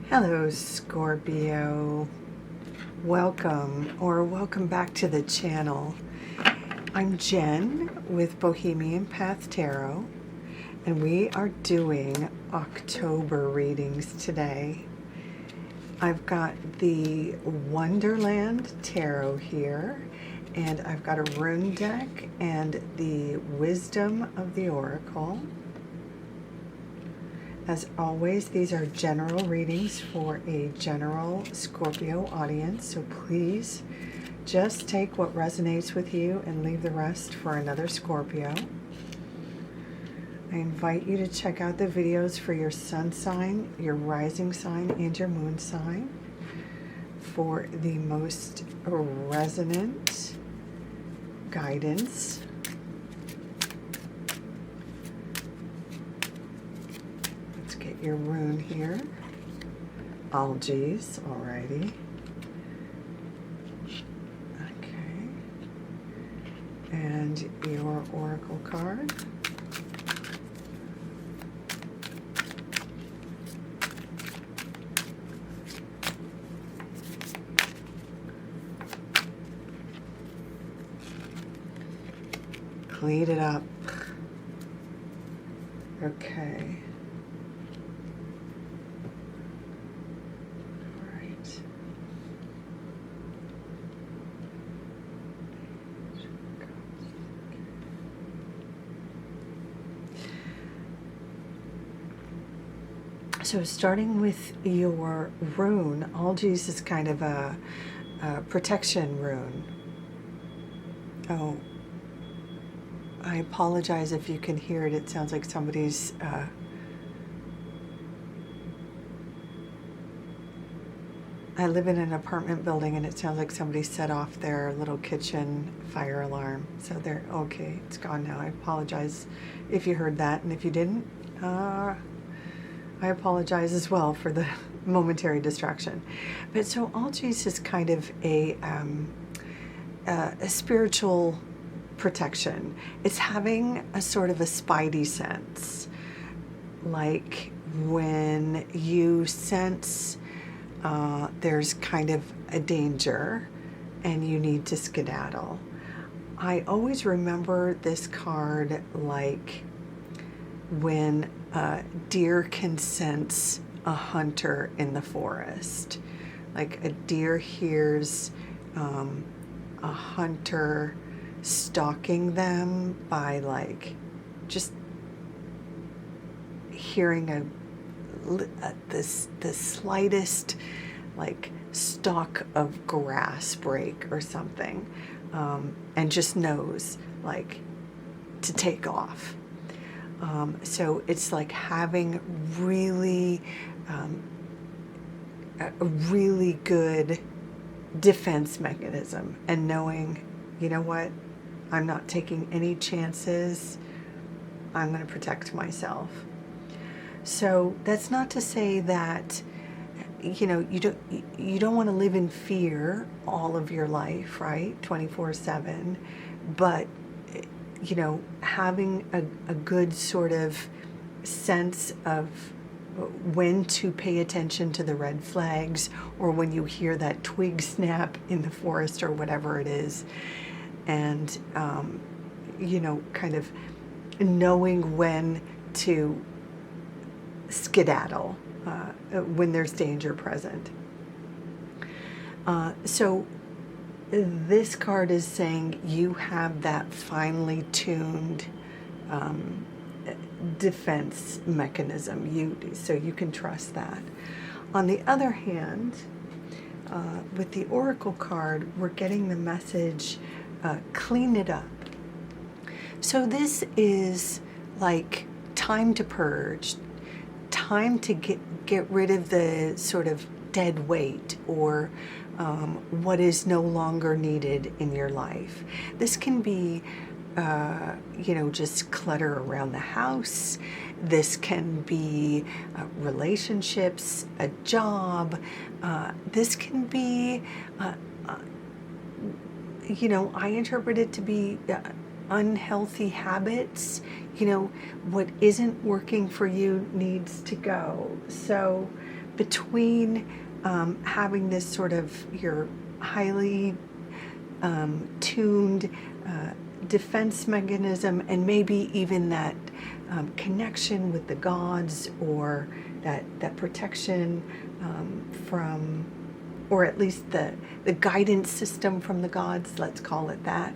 Hello, Scorpio. Welcome back to the channel. I'm Jen with Bohemian Path Tarot, and we are doing October readings today. I've got the Wonderland Tarot here, and I've got a rune deck and the Wisdom of the Oracle. As always, these are general readings for a general Scorpio audience, so please just take what resonates with you and leave the rest for another Scorpio. I invite you to check out the videos for your sun sign, your rising sign, and your moon sign for the most resonant guidance. Get your rune here. Algaes, alrighty. Okay. And your oracle card. Clean it up. Okay. So starting with your rune, Algaes is kind of a protection rune. Oh, I apologize if you can hear it. It sounds like somebody's I live in an apartment building, and it sounds like somebody set off their little kitchen fire alarm. So they're okay. It's gone now. I apologize if you heard that, and if you didn't, I apologize as well for the momentary distraction. But so Algaes is kind of a spiritual protection. It's having a sort of a spidey sense, like when you sense there's kind of a danger and you need to skedaddle. I always remember this card like when a deer can sense a hunter in the forest. Like a deer hears a hunter stalking them by like just hearing the slightest like stalk of grass break or something, and just knows like to take off. So it's like having really a really good defense mechanism and knowing, you know what, I'm not taking any chances. I'm going to protect myself. So that's not to say that, you know, you don't want to live in fear all of your life, right? 24/7, but you know, having a good sort of sense of when to pay attention to the red flags, or when you hear that twig snap in the forest or whatever it is, and you know, kind of knowing when to skedaddle when there's danger present. So this card is saying you have that finely tuned defense mechanism, so you can trust that. On the other hand, with the oracle card, we're getting the message, clean it up. So this is like time to purge, time to get rid of the sort of dead weight, or what is no longer needed in your life. This can be, you know, just clutter around the house. This can be relationships, a job. This can be, you know, I interpret it to be unhealthy habits. You know, what isn't working for you needs to go. So between having this sort of your highly tuned defense mechanism, and maybe even that connection with the gods, or that protection from, or at least the guidance system from the gods, let's call it that,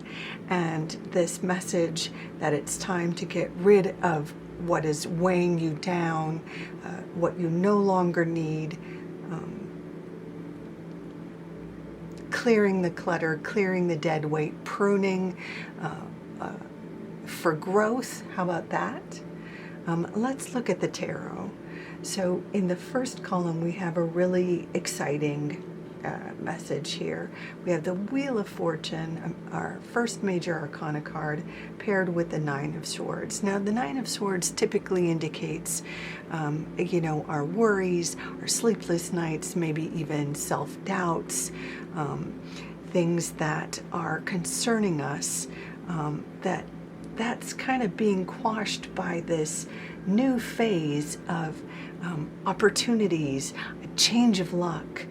and this message that it's time to get rid of what is weighing you down, what you no longer need, clearing the clutter, clearing the dead weight, pruning for growth. How about that? Let's look at the tarot. So in the first column, we have a really exciting message here. We have the Wheel of Fortune, our first major arcana card, paired with the Nine of Swords. Now, the Nine of Swords typically indicates, our worries, our sleepless nights, maybe even self-doubts, things that are concerning us, that's kind of being quashed by this new phase of opportunities, a change of luck,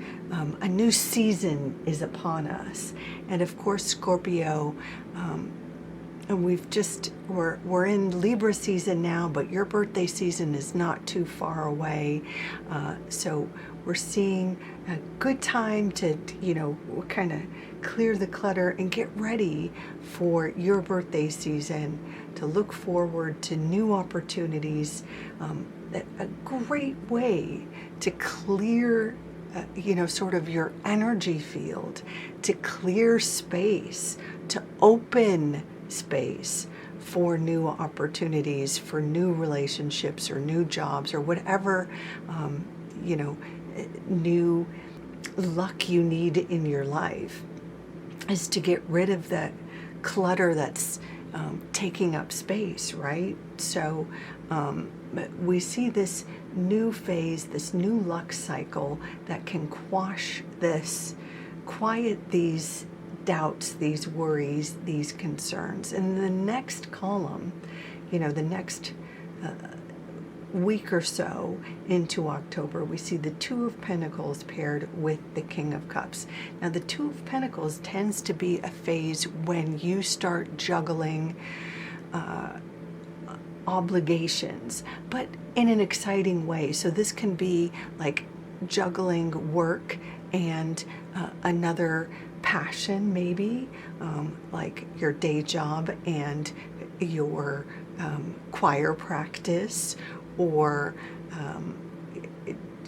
a new season is upon us. And of course, Scorpio, and we're in Libra season now, but your birthday season is not too far away. So we're seeing a good time to, kind of clear the clutter and get ready for your birthday season, to look forward to new opportunities. A great way to clear sort of your energy field, to clear space, to open space for new opportunities, for new relationships or new jobs or whatever, new luck you need in your life, is to get rid of that clutter that's taking up space, right? So we see this new phase, this new luck cycle that can quash this, quiet these doubts, these worries, these concerns. And in the next column, the next week or so into October, we see the Two of Pentacles paired with the King of Cups. Now, the Two of Pentacles tends to be a phase when you start juggling obligations, but in an exciting way. So this can be like juggling work and another passion, maybe, like your day job and your choir practice, or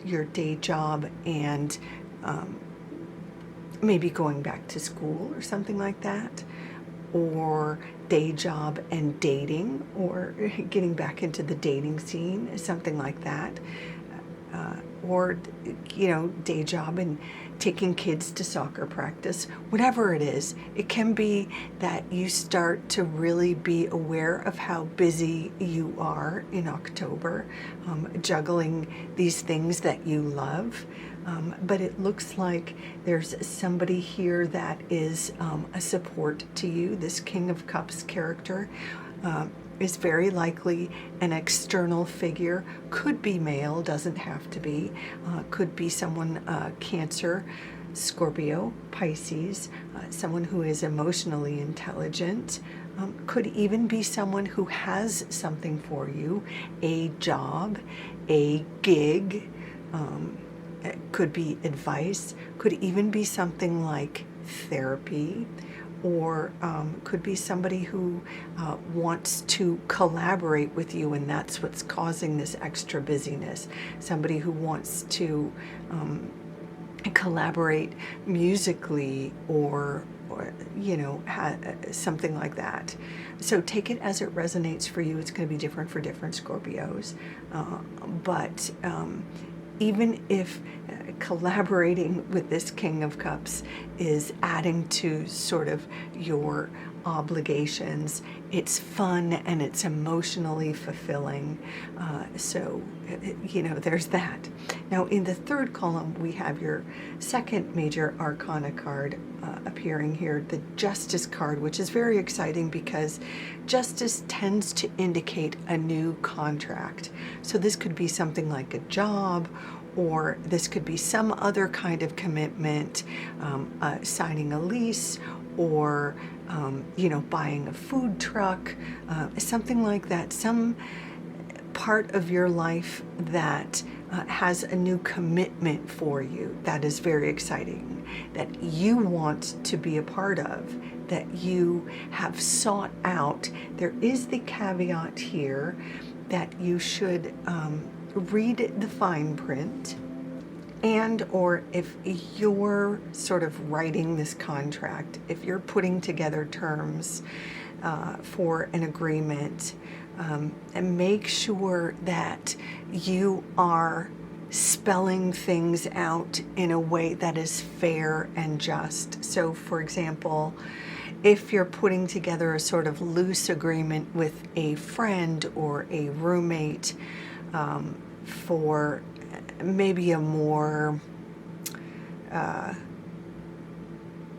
your day job and maybe going back to school or something like that, or day job and dating, or getting back into the dating scene, something like that, or day job and taking kids to soccer practice. Whatever it is, it can be that you start to really be aware of how busy you are in October, juggling these things that you love. But it looks like there's somebody here that is a support to you. This King of Cups character is very likely an external figure. Could be male, doesn't have to be. Could be someone, Cancer, Scorpio, Pisces, someone who is emotionally intelligent. Could even be someone who has something for you, a job, a gig. It could be advice, could even be something like therapy, or could be somebody who wants to collaborate with you, and that's what's causing this extra busyness. Somebody who wants to collaborate musically, or something like that. So take it as it resonates for you. It's going to be different for different Scorpios, but even if collaborating with this King of Cups is adding to sort of your obligations, it's fun and it's emotionally fulfilling. So there's that. Now, in the third column, we have your second major arcana card appearing here, the Justice card, which is very exciting because Justice tends to indicate a new contract. So this could be something like a job, or this could be some other kind of commitment, signing a lease, or buying a food truck, something like that, some part of your life that has a new commitment for you that is very exciting, that you want to be a part of, that you have sought out. There is the caveat here that you should read the fine print, and or if you're sort of writing this contract, if you're putting together terms for an agreement, and make sure that you are spelling things out in a way that is fair and just. So, for example, if you're putting together a sort of loose agreement with a friend or a roommate for maybe a more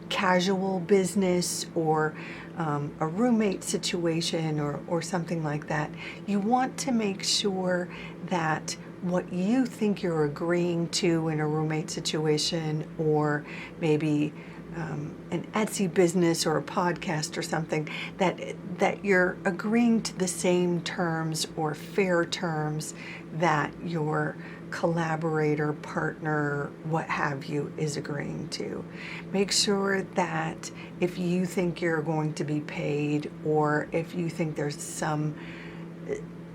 casual business, or a roommate situation, or something like that, you want to make sure that what you think you're agreeing to in a roommate situation, or maybe an Etsy business or a podcast or something, that you're agreeing to the same terms or fair terms that your collaborator, partner, what have you, is agreeing to. Make sure that if you think you're going to be paid, or if you think there's some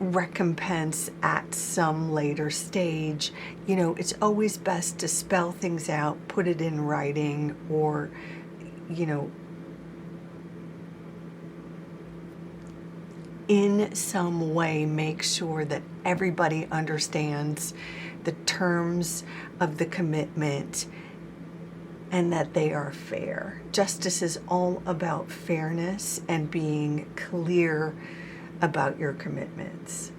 recompense at some later stage, it's always best to spell things out, put it in writing, or in some way make sure that everybody understands the terms of the commitment and that they are fair. Justice is all about fairness and being clear about your commitments.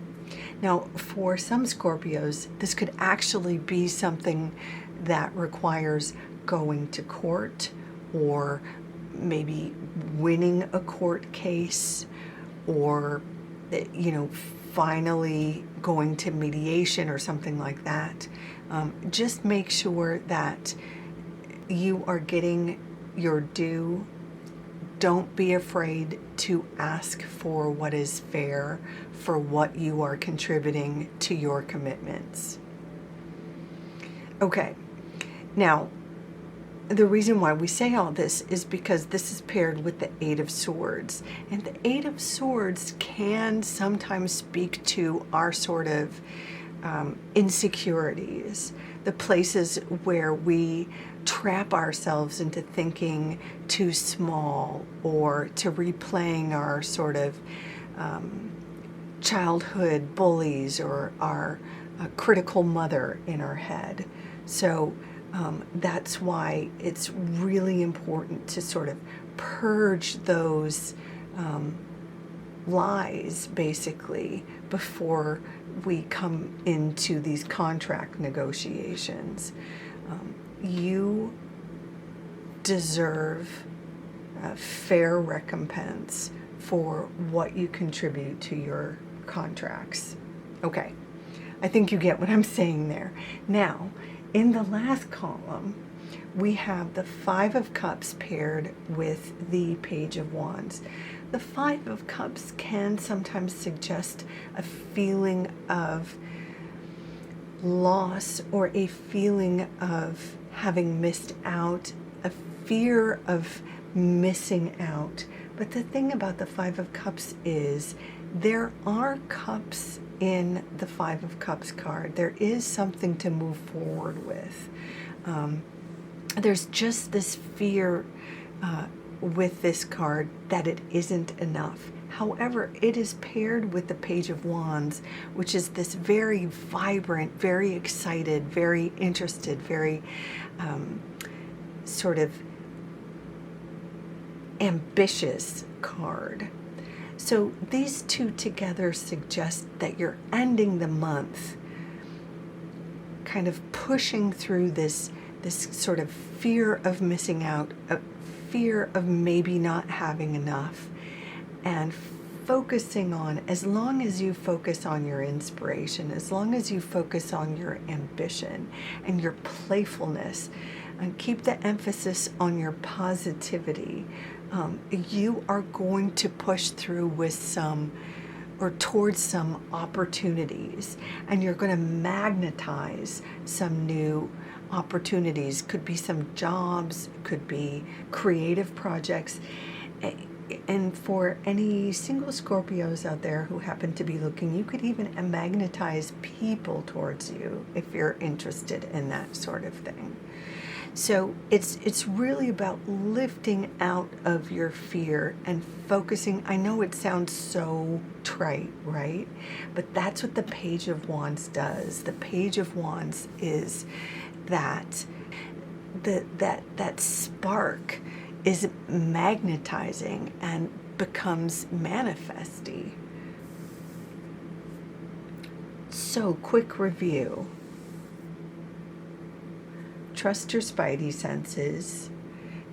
Now, for some Scorpios, this could actually be something that requires going to court, or maybe winning a court case, or finally going to mediation or something like that. Just make sure that you are getting your due. Don't be afraid to ask for what is fair for what you are contributing to your commitments. Okay, now the reason why we say all this is because this is paired with the Eight of Swords. And the Eight of Swords can sometimes speak to our sort of insecurities, the places where we trap ourselves into thinking too small, or to replaying our sort of childhood bullies, or our critical mother in our head. So that's why it's really important to sort of purge those lies, basically, before we come into these contract negotiations. You deserve a fair recompense for what you contribute to your contracts. Okay, I think you get what I'm saying there. Now, in the last column, we have the Five of Cups paired with the Page of Wands. The Five of Cups can sometimes suggest a feeling of loss, or a feeling of having missed out, a fear of missing out. But the thing about the Five of Cups is there are cups in the Five of Cups card. There is something to move forward with. There's just this fear with this card that it isn't enough. However, it is paired with the Page of Wands, which is this very vibrant, very excited, very interested, very sort of ambitious card. So these two together suggest that you're ending the month kind of pushing through this sort of fear of missing out, a fear of maybe not having enough, and focusing on, as long as you focus on your inspiration, as long as you focus on your ambition and your playfulness, and keep the emphasis on your positivity, you are going to push through with some, or towards some opportunities, and you're going to magnetize some new opportunities. Could be some jobs, could be creative projects. And for any single Scorpios out there who happen to be looking, you could even magnetize people towards you if you're interested in that sort of thing. So it's really about lifting out of your fear and focusing. I know it sounds so trite, right? But that's what the Page of Wands does. The Page of Wands is that spark is magnetizing and becomes manifesty. So, quick review. Trust your spidey senses.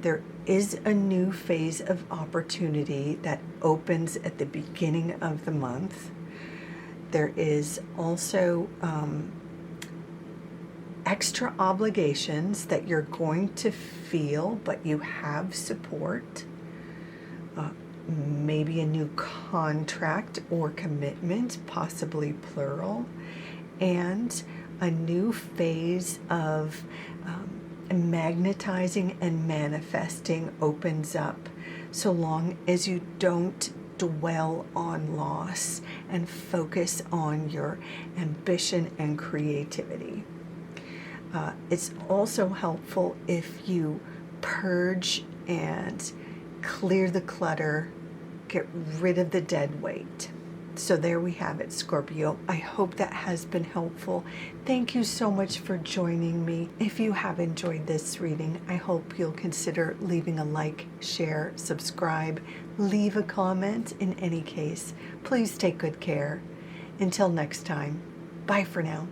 There is a new phase of opportunity that opens at the beginning of the month. There is also extra obligations that you're going to feel, but you have support. Maybe a new contract or commitment, possibly plural, and a new phase of magnetizing and manifesting opens up, so long as you don't dwell on loss and focus on your ambition and creativity. It's also helpful if you purge and clear the clutter, get rid of the dead weight. So there we have it, Scorpio. I hope that has been helpful. Thank you so much for joining me. If you have enjoyed this reading, I hope you'll consider leaving a like, share, subscribe, leave a comment. In any case, please take good care. Until next time, bye for now.